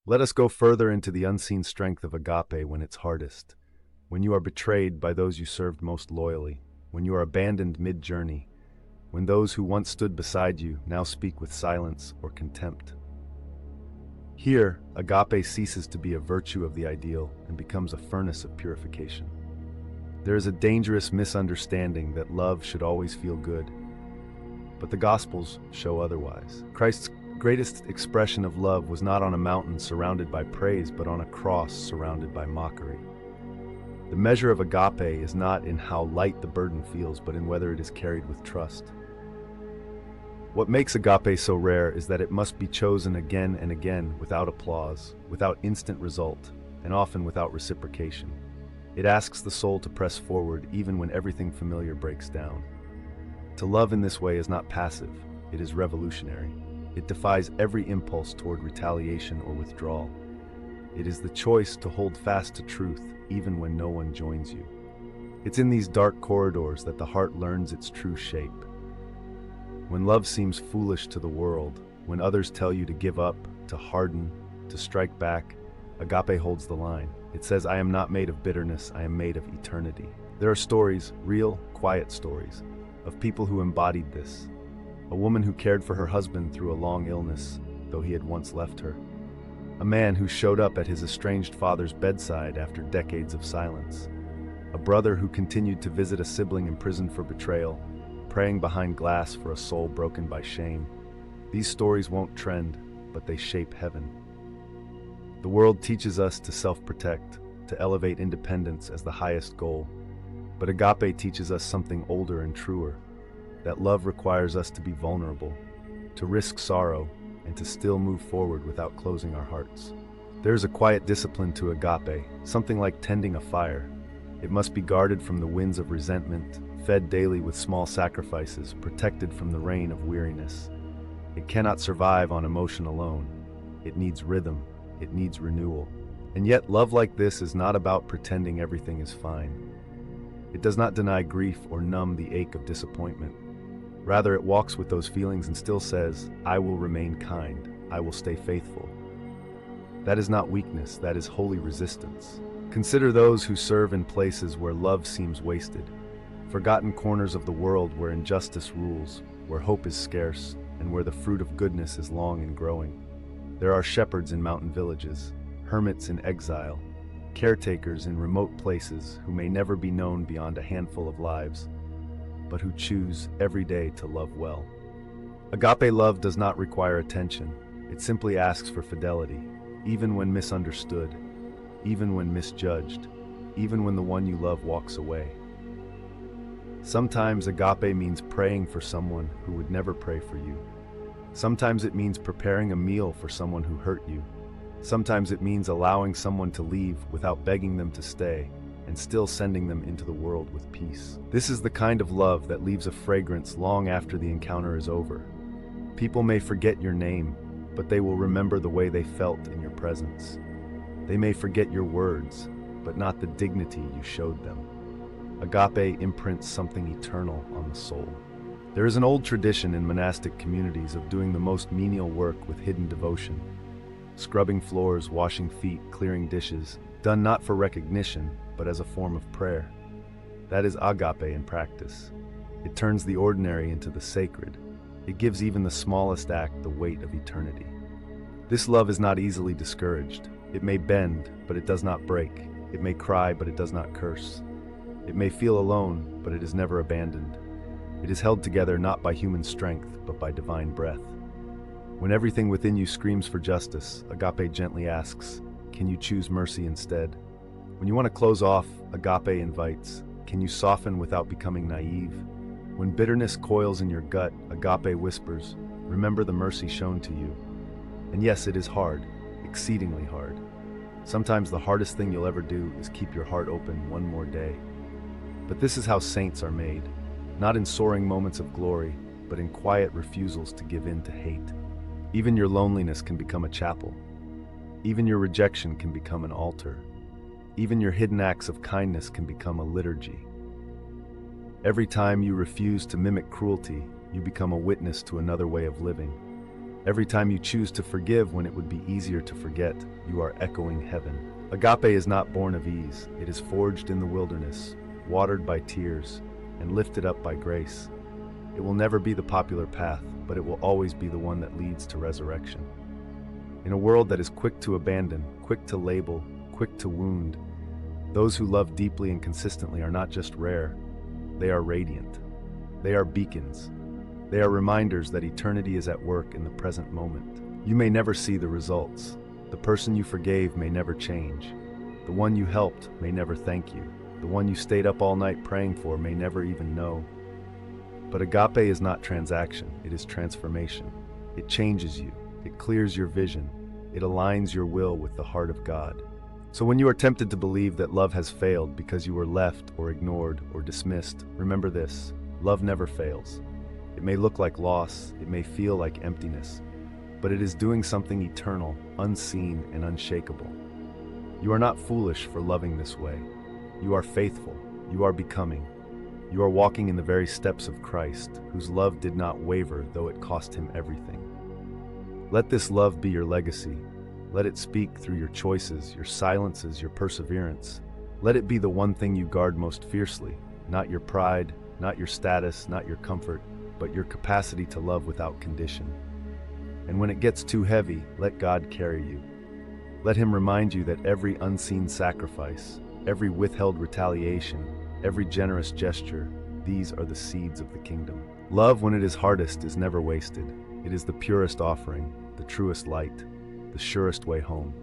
Let us go further into the unseen strength of agape when it's hardest, when you are betrayed by those you served most loyally, when you are abandoned mid-journey, when those who once stood beside you now speak with silence or contempt. Here, agape ceases to be a virtue of the ideal and becomes a furnace of purification. There is a dangerous misunderstanding that love should always feel good, but the Gospels show otherwise. Christ's greatest expression of love was not on a mountain surrounded by praise, but on a cross surrounded by mockery. The measure of agape is not in how light the burden feels, but in whether it is carried with trust. What makes agape so rare is that it must be chosen again and again without applause, without instant result, and often without reciprocation. It asks the soul to press forward even when everything familiar breaks down. To love in this way is not passive, it is revolutionary. It defies every impulse toward retaliation or withdrawal. It is the choice to hold fast to truth even when no one joins you. It's in these dark corridors that the heart learns its true shape. When love seems foolish to the world, when others tell you to give up, to harden, to strike back, agape holds the line. It says, I am not made of bitterness, I am made of eternity. There are stories, real, quiet stories, of people who embodied this. A woman who cared for her husband through a long illness, though he had once left her. A man who showed up at his estranged father's bedside after decades of silence. A brother who continued to visit a sibling imprisoned for betrayal, praying behind glass for a soul broken by shame. These stories won't trend, but they shape heaven. The world teaches us to self-protect, to elevate independence as the highest goal. But agape teaches us something older and truer, that love requires us to be vulnerable, to risk sorrow, and to still move forward without closing our hearts. There is a quiet discipline to agape, something like tending a fire. It must be guarded from the winds of resentment, fed daily with small sacrifices, protected from the rain of weariness. It cannot survive on emotion alone. It needs rhythm, it needs renewal. And yet love like this is not about pretending everything is fine. It does not deny grief or numb the ache of disappointment. Rather, it walks with those feelings and still says, I will remain kind, I will stay faithful. That is not weakness, that is holy resistance. Consider those who serve in places where love seems wasted, forgotten corners of the world where injustice rules, where hope is scarce, and where the fruit of goodness is long in growing. There are shepherds in mountain villages, hermits in exile, caretakers in remote places who may never be known beyond a handful of lives, but who choose every day to love well. Agape love does not require attention. It simply asks for fidelity, even when misunderstood, even when misjudged, even when the one you love walks away. Sometimes agape means praying for someone who would never pray for you. Sometimes it means preparing a meal for someone who hurt you. Sometimes it means allowing someone to leave without begging them to stay, and still sending them into the world with peace. This is the kind of love that leaves a fragrance long after the encounter is over. People may forget your name, but they will remember the way they felt in your presence. They may forget your words, but not the dignity you showed them. Agape imprints something eternal on the soul. There is an old tradition in monastic communities of doing the most menial work with hidden devotion. Scrubbing floors, washing feet, clearing dishes, done not for recognition, but as a form of prayer. That is agape in practice. It turns the ordinary into the sacred. It gives even the smallest act the weight of eternity. This love is not easily discouraged. It may bend, but it does not break. It may cry, but it does not curse. It may feel alone, but it is never abandoned. It is held together not by human strength, but by divine breath. When everything within you screams for justice, agape gently asks, can you choose mercy instead? When you want to close off, agape invites, can you soften without becoming naive? When bitterness coils in your gut, agape whispers, remember the mercy shown to you. And yes, it is hard, exceedingly hard. Sometimes the hardest thing you'll ever do is keep your heart open one more day. But this is how saints are made, not in soaring moments of glory, but in quiet refusals to give in to hate. Even your loneliness can become a chapel. Even your rejection can become an altar. Even your hidden acts of kindness can become a liturgy. Every time you refuse to mimic cruelty, you become a witness to another way of living. Every time you choose to forgive when it would be easier to forget, you are echoing heaven. Agape is not born of ease. It is forged in the wilderness, watered by tears, and lifted up by grace. It will never be the popular path, but it will always be the one that leads to resurrection. In a world that is quick to abandon, quick to label, quick to wound, those who love deeply and consistently are not just rare, they are radiant. They are beacons. They are reminders that eternity is at work in the present moment. You may never see the results. The person you forgave may never change. The one you helped may never thank you. The one you stayed up all night praying for may never even know. But agape is not transaction, it is transformation. It changes you, it clears your vision, it aligns your will with the heart of God. So when you are tempted to believe that love has failed because you were left or ignored or dismissed, remember this: love never fails. It may look like loss, it may feel like emptiness, but it is doing something eternal, unseen, and unshakable. You are not foolish for loving this way. You are faithful. You are becoming. You are walking in the very steps of Christ, whose love did not waver, though it cost him everything. Let this love be your legacy. Let it speak through your choices, your silences, your perseverance. Let it be the one thing you guard most fiercely, not your pride, not your status, not your comfort, but your capacity to love without condition. And when it gets too heavy, let God carry you. Let him remind you that every unseen sacrifice, every withheld retaliation, every generous gesture, these are the seeds of the kingdom. Love, when it is hardest, is never wasted. It is the purest offering, the truest light, the surest way home.